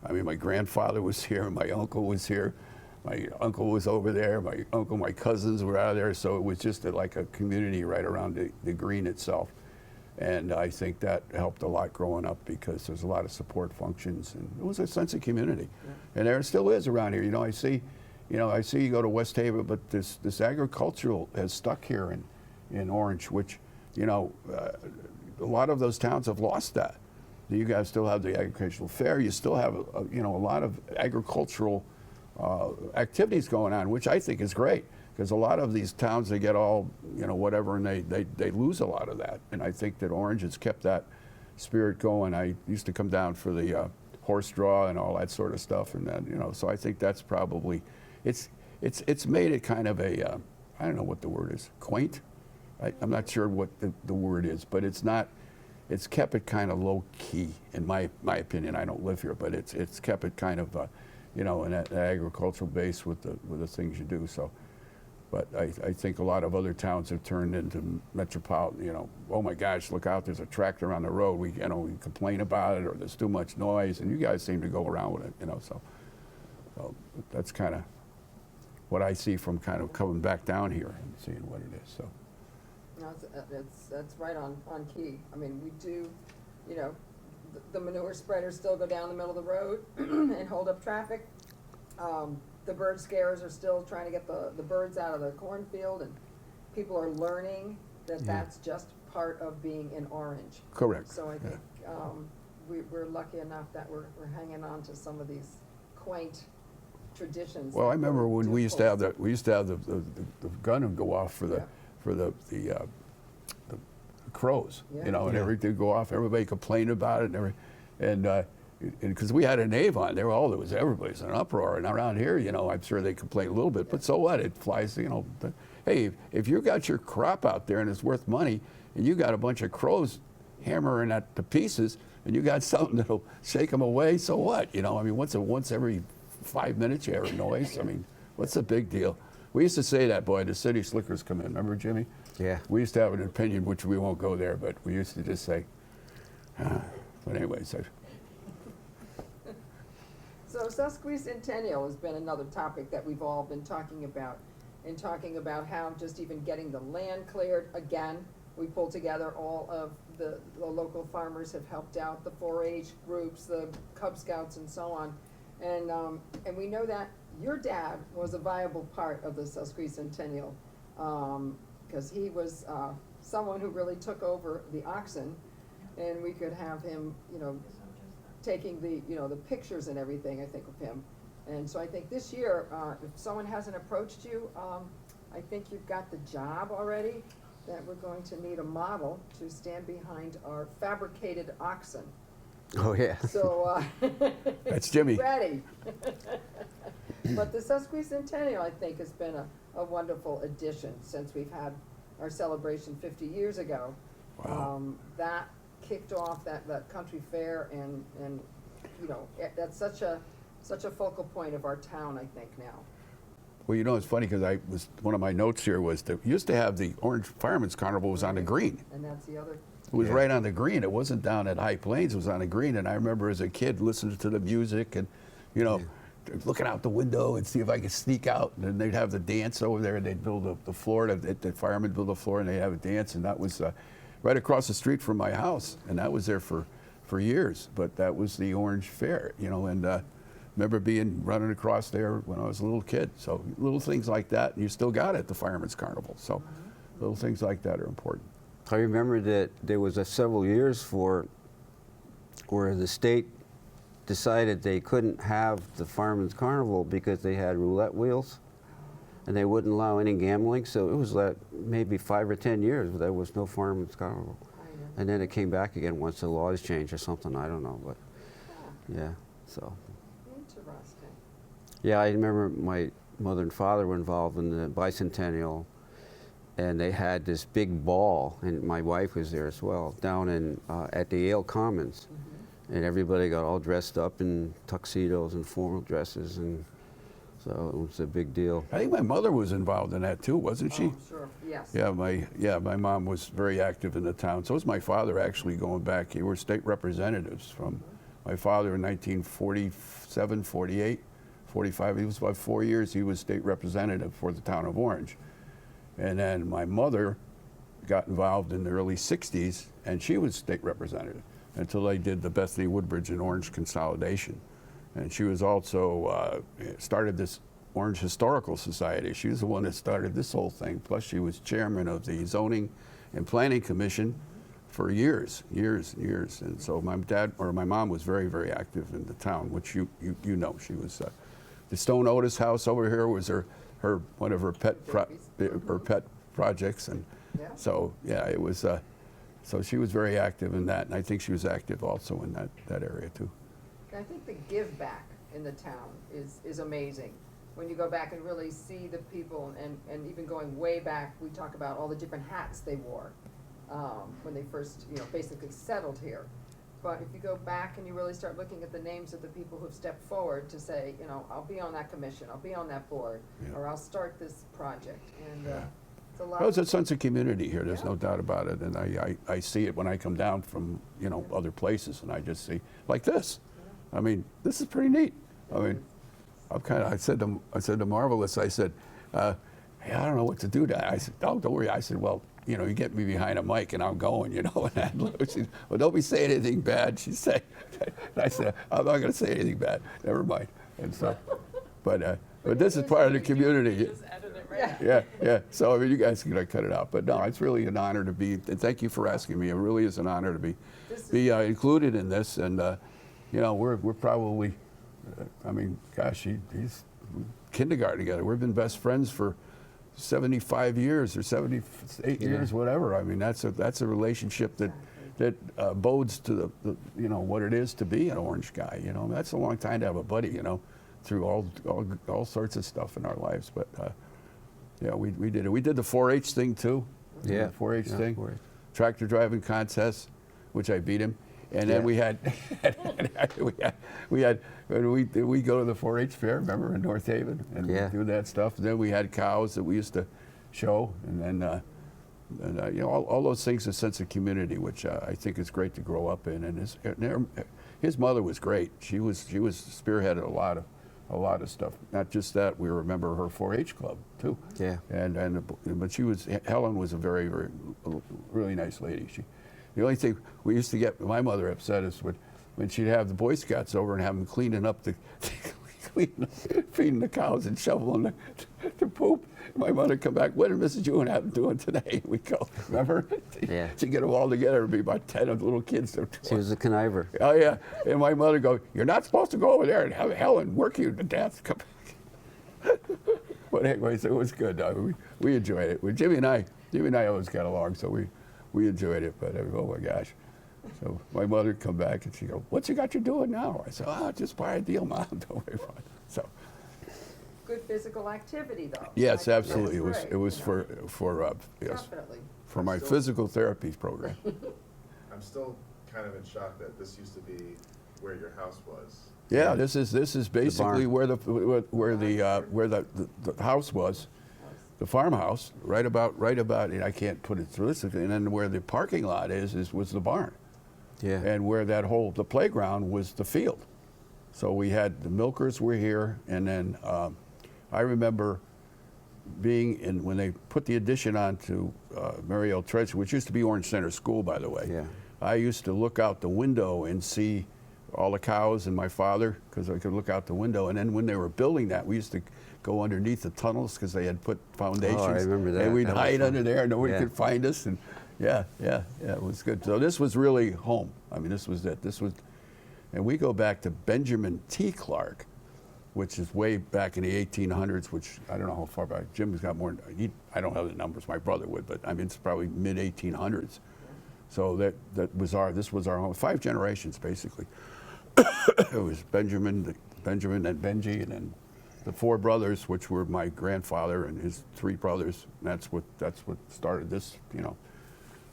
I mean, my grandfather was here, my uncle was here, my uncle was over there, my cousins were out of there, so it was just like a community right around the green itself. And I think that helped a lot growing up because there's a lot of support functions, and it was a sense of community. Yeah. And there still is around here. I see you go to West Haven, but this agricultural has stuck here in Orange, which, a lot of those towns have lost that. You guys still have the agricultural fair. You still have a lot of agricultural activities going on, which I think is great. Because a lot of these towns, they get all, whatever, and they lose a lot of that. And I think that Orange has kept that spirit going. I used to come down for the horse draw and all that sort of stuff, and then, so I think that's probably, it's made it kind of a, I don't know what the word is, quaint? I'm not sure what the word is, but it's kept it kind of low key, in my opinion. I don't live here, but it's kept it kind of, in an agricultural base with the things you do. So. But I think a lot of other towns have turned into metropolitan, oh my gosh, look out, there's a tractor on the road. We complain about it, or there's too much noise, and you guys seem to go around with it, so that's kind of what I see from kind of coming back down here and seeing what it is, so. No, that's right on key. I mean, we do, the manure spreaders still go down the middle of the road and hold up traffic. The bird scarers are still trying to get the birds out of the cornfield, and people are learning that that's just part of being in Orange. Correct. So I think we're lucky enough that we're hanging on to some of these quaint traditions. Well, I remember when we used to have the gun go off for the crows, and everything go off. Everybody complained about it, and because we had an Avon, everybody's in an uproar, and around here, I'm sure they complain a little bit, but so what? It flies, hey, if you got your crop out there and it's worth money, and you got a bunch of crows hammering at the pieces, and you got something that'll shake them away, so what? Once every 5 minutes you hear a noise. I mean, what's the big deal? We used to say that, boy, the city slickers come in. Remember, Jimmy? Yeah. We used to have an opinion, which we won't go there, but we used to just say, but anyways. So Sesquicentennial has been another topic that we've all been talking about, and talking about how just even getting the land cleared. Again, we pulled together all of the local farmers have helped out, the 4-H groups, the Cub Scouts, and so on. And we know that your dad was a viable part of the Sesquicentennial, because he was someone who really took over the oxen, and we could have him, taking the pictures and everything, I think, of him. And so I think this year, if someone hasn't approached you, I think you've got the job already, that we're going to need a model to stand behind our fabricated oxen. Oh, yeah. So, that's Jimmy. Ready. But the Sesquicentennial, I think, has been a wonderful addition since we've had our celebration 50 years ago. Wow. That kicked off that country fair, and that's such a focal point of our town, I think, now. Well, it's funny because one of my notes here was that we used to have the Orange Fireman's Carnival was on the green. And that's the other. It was Yeah. right on the green. It wasn't down at High Plains. It was on the green. And I remember as a kid listening to the music and, you know, looking out the window and see if I could sneak out. And then they'd have the dance over there. And they'd build the floor. The firemen build a floor and they'd have a dance. And that was right across the street from my house. And that was there for years. But that was the Orange Fair, you know. And remember running across there when I was a little kid. So little things like that. And you still got it at the Fireman's Carnival. So little things like that are important. I remember that there was several years where the state decided they couldn't have the Fireman's Carnival because they had roulette wheels and they wouldn't allow any gambling. So it was like maybe 5 or 10 years where there was no Fireman's Carnival. And then it came back again once the laws changed or something, I don't know, but yeah, so. Interesting. Yeah, I remember my mother and father were involved in the Bicentennial, and they had this big ball, and my wife was there as well, down in at the Yale Commons. And everybody got all dressed up in tuxedos and formal dresses, and so it was a big deal. I think my mother was involved in that too, wasn't she? Oh, sure, yes. Yeah, my mom was very active in the town. So was my father, actually, going back. They were state representatives from my father in 1947, 48, 45. He was about 4 years. He was state representative for the town of Orange. And then my mother got involved in the early 60s, and she was state representative until they did the Bethany Woodbridge and Orange consolidation. And she was also started this Orange Historical Society. She was the one that started this whole thing. Plus, she was chairman of the Zoning and Planning Commission for years. And so my mom was very, very active in the town, which you know. She was the Stone Otis house over here was one of her pet projects, and Yeah. so yeah, it was. So she was very active in that, and I think she was active also in that area too. I think the give back in the town is amazing. When you go back and really see the people, and even going way back, we talk about all the different hats they wore when they first, you know, basically settled here. But if you go back and you really start looking at the names of the people who've stepped forward to say, you know, I'll be on that commission, I'll be on that board, Yeah. or I'll start this project, and it's a lot. Well, it's a sense of community here. There's Yeah. no doubt about it, and I see it when I come down from, you know, other places, and I just see like this. I mean, this is pretty neat. I mean, I said to Marvelous, I said, hey, I don't know what to do. I said, oh, don't worry. I said, well, you know, you get me behind a mic and I'm going, you know. And she said, well, don't be saying anything bad, she said. And I said, I'm not going to say anything bad. Never mind. And so, but this is part of the community. Just edit it right. Yeah. So I mean, you guys can cut it out. But no, it's really an honor to be. And thank you for asking me. It really is an honor to be included in this. And you know, we're probably. I mean, gosh, he's kindergarten together. We've been best friends for 75 years or 78 years, whatever. I mean, that's a relationship that bodes to the you know what it is to be an Orange guy. You know, that's a long time to have a buddy. You know, through all sorts of stuff in our lives. But yeah, we did it. We did the 4-H thing too. Yeah, the 4-H yeah, thing, 4-H. Tractor driving contest, which I beat him. And then we had we go to the 4-H fair, remember, in North Haven, and do that stuff. And then we had cows that we used to show, and then you know, all those things, a sense of community, which I think is great to grow up in. And his mother was great. She was spearheaded a lot of stuff. Not just that, we remember her 4-H club too. Yeah. But Helen was a very, very really nice lady. The only thing we used to get my mother upset is when she'd have the Boy Scouts over and have them cleaning up feeding the cows and shoveling the poop. My mother would come back, what did Mrs. Ewen have them doing today? We go, remember? Yeah. She'd get them all together, it'd be about 10 of the little kids. She was a conniver. Oh yeah, and my mother would go, you're not supposed to go over there and have Helen work you to death. Come back. But anyways, it was good. We enjoyed it. Well, Jimmy and I always got along, so we enjoyed it. But oh my gosh. So my mother would come back and she'd go, what's you got you doing now? I said, just buy a deal, Mom. Don't worry about it. So. Good physical activity, though. Yes, Like, absolutely. that's It was great, for yes, Definitely. for my physical therapy program. I'm still kind of in shock that this used to be where your house was. Yeah, this is basically barn. where the house was. the farmhouse, right about, and I can't put it through this, and then where the parking lot was the barn. Yeah. And where the playground was the field. So we had, the milkers were here, and then I remember being in, when they put the addition onto Mary L. Treasure, which used to be Orange Center School, by the way. Yeah. I used to look out the window and see all the cows and my father, because I could look out the window. And then when they were building that, we used to go underneath the tunnels because they had put foundations. Oh, I remember that. And we'd That was hide fun. under there, nobody Yeah. could find us. And yeah, it was good. So this was really home. I mean, this was it. And we go back to Benjamin T. Clark, which is way back in the 1800s, which I don't know how far back. Jim's got more, I don't have the numbers, my brother would, but I mean, it's probably mid 1800s. So this was our home, 5 generations basically. It was Benjamin and Benji, and then the 4 brothers, which were my grandfather and his 3 brothers. And that's what started this, you know.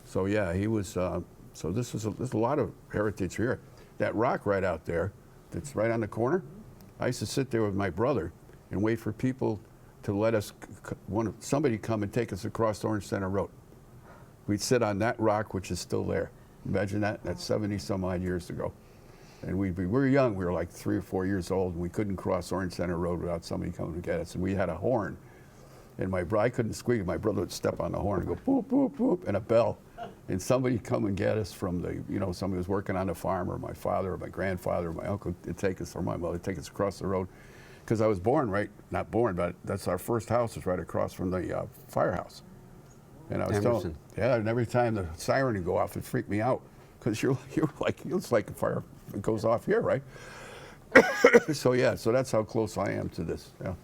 So yeah, he was. So there's a lot of heritage here. That rock right out there, that's right on the corner. I used to sit there with my brother and wait for people to let us, somebody come and take us across Orange Center Road. We'd sit on that rock, which is still there. Imagine that. That's 70 some odd years ago. And we were young. We were like 3 or 4 years old, and we couldn't cross Orange Center Road without somebody coming to get us. And we had a horn, and I couldn't squeak. My brother would step on the horn and go boop boop boop, and a bell, and somebody come and get us from the, somebody was working on the farm, or my father, or my grandfather, or my uncle would take us, or my mother would take us across the road, because I was born not born, but that's our first house was right across from the firehouse. And I was Emerson. and every time the siren would go off, it freaked me out, because you're like, it's like a fire. It goes off here, right? So yeah, so that's how close I am to this. Yeah.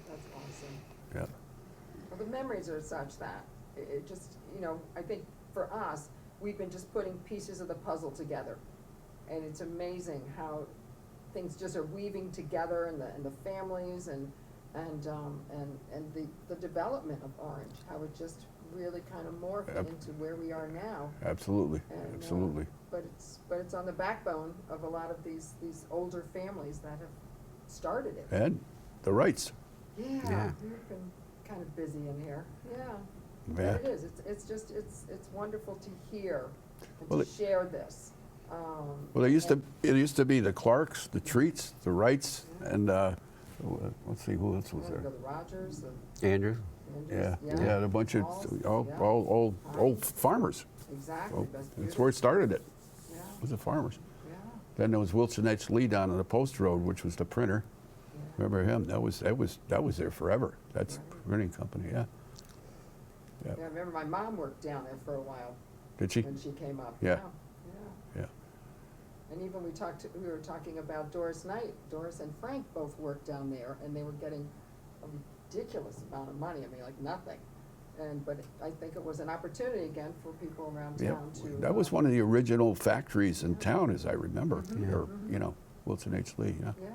That's awesome. Yeah. Well, the memories are such that it just, I think for us, we've been just putting pieces of the puzzle together, and it's amazing how things just are weaving together, and the families and the development of Orange, how it just really kind of morphed into where we are now. Absolutely. And, Absolutely. But it's on the backbone of a lot of these older families that have started it. And the rights. Yeah, we've been kind of busy in here. Yeah. Yeah. But it is. It's wonderful to hear and Well, to share this. Well, it used to be the Clarks, the Treats, the Wrights, and let's see, who else was there? The Rogers, the Andrew? Yeah, Andrews, yeah, a bunch of all old farmers. Exactly. That's where it started. It Yeah. was the farmers. Yeah. Then there was Wilson H. Lee down on the Post Road, which was the printer. Yeah. Remember him? That was there forever. That's the printing company. Yeah. Yeah, I remember my mom worked down there for a while Did she? when she came up. Yeah. Yeah. Yeah. And even we were talking about Doris Knight. Doris and Frank both worked down there, and they were getting a ridiculous amount of money. I mean, like nothing. But I think it was an opportunity again for people around Yeah. town to. That was one of the original factories in town, as I remember. Yeah. Or, Wilson H. Lee. Yeah. Yeah.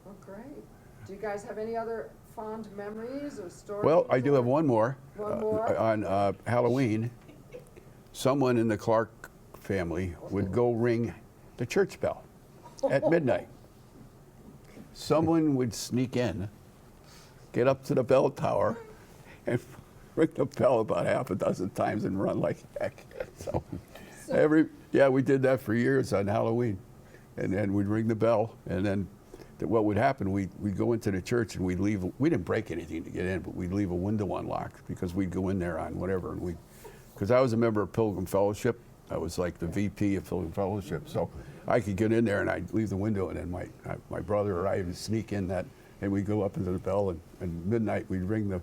Well, great. Do you guys have any other fond memories or stories? Well, I do have or- one more. One more? On Halloween, someone in the Clark family would go ring the church bell at midnight. Someone would sneak in, get up to the bell tower, and ring the bell about half a dozen times and run like heck. So we did that for years on Halloween. And then we'd ring the bell, and then what would happen, we'd go into the church and we'd leave, we didn't break anything to get in, but we'd leave a window unlocked because we'd go in there on whatever, and because I was a member of Pilgrim Fellowship. I was like the VP of Pilgrim Fellowship, so I could get in there and I'd leave the window, and then my brother or I would sneak in that, and we'd go up into the bell, and midnight we'd ring the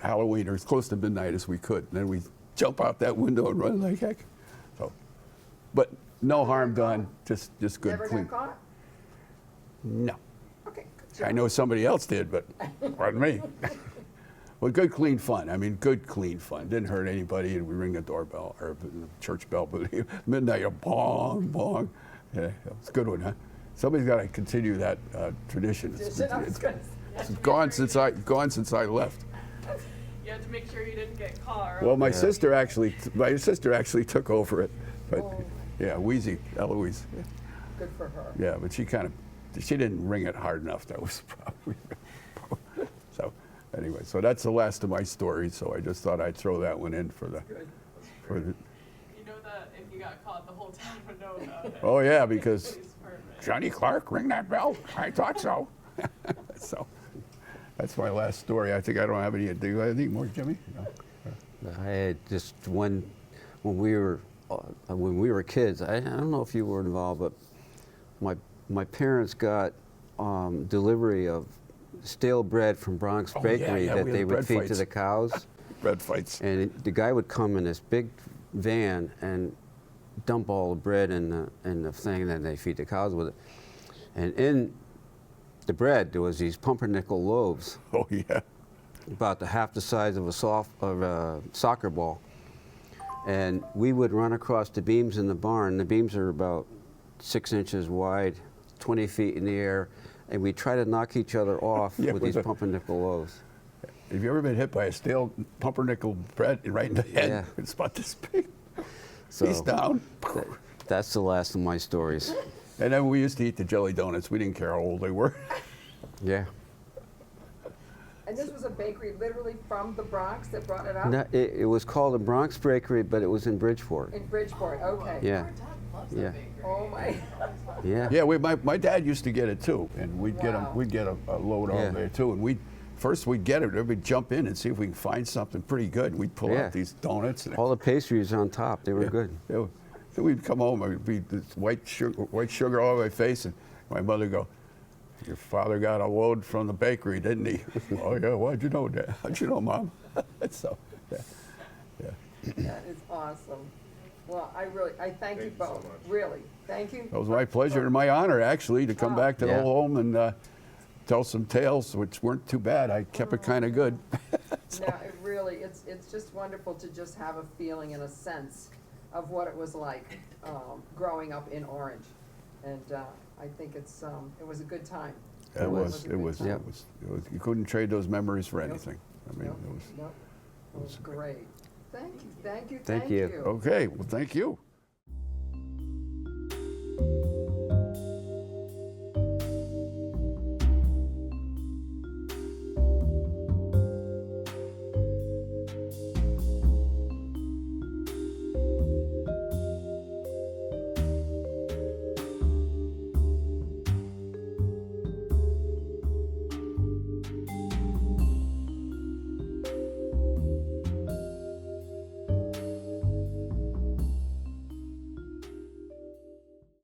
Halloween, or as close to midnight as we could, and then we'd jump out that window and run like heck. So, but no harm done, just good, Never clean. got caught? No. Okay, good job. I know somebody else did, but pardon me. Well, good, clean fun. I mean, good, clean fun. Didn't hurt anybody, and we ring the doorbell, or the church bell, but midnight, a bong, bong. Yeah, it's a good one, huh? Somebody's got to continue that tradition. It's gone since I left. You had to make sure you didn't get caught. Or Well, my Yeah. sister actually took over it, but Oh. yeah, Wheezy, Eloise. Good for her. Yeah, but she didn't ring it hard enough. That was probably. anyway, so that's the last of my stories. So I just thought I'd throw that one in for the. Good. For the You know that if you got caught, the whole town would know about it. oh yeah, because Police department. Johnny Clark, ring that bell. I thought so. So that's my last story. I think I don't have any. Do you have any more, Jimmy? No. I had just one when we were kids. I don't know if you were involved, but my parents got delivery of stale bread from Bronx Oh, Bakery yeah, that we had they would bread feed to fights. the cows. Bread fights. And the guy would come in this big van and dump all the bread in the thing, and then they feed the cows with it. And in the bread, there was these pumpernickel loaves, Oh yeah. about half the size of a soccer ball. And we would run across the beams in the barn. The beams are about 6 inches wide, 20 feet in the air, and we try to knock each other off Yeah, with with these the- pumpernickel loaves. Have you ever been hit by a stale pumpernickel bread right in the head? Yeah. It's about this big. So He's down. that's the last of my stories. And then we used to eat the jelly donuts. We didn't care how old they were. Yeah. And this was a bakery literally from the Bronx that brought it up? No, it was called the Bronx Bakery, but it was in Bridgeport. In Bridgeport, okay. Yeah. Our dad loves Yeah. that bakery. Oh my, Yeah. Yeah, my dad used to get it too, and we'd Wow. get a load all Yeah. there too, and we'd get it, then we'd jump in and see if we can find something pretty good. We'd pull Yeah. out these donuts. And All the pastries on top, they were good. Yeah. Then we'd come home, and it'd be this white sugar all over my face, and my mother would go, "Your father got a load from the bakery, didn't he?" "Oh yeah, why'd you know that?" "How'd you know, Mom?" So, yeah. that is awesome. Well, I thank you Thank you so both, much. really, thank you. It was my pleasure and my honor, actually, to come Wow. back to the Yeah. old home and tell some tales, which weren't too bad. I kept it kind of good. No, it really, it's just wonderful to just have a feeling and a sense of what it was like growing up in Orange. And I think it was a good time. It was. It was. Yeah. You couldn't trade those memories for Nope. anything. I mean, Nope, it was. nope. It was great. Thank you, thank you, Thank thank you. you. Okay, well, thank you.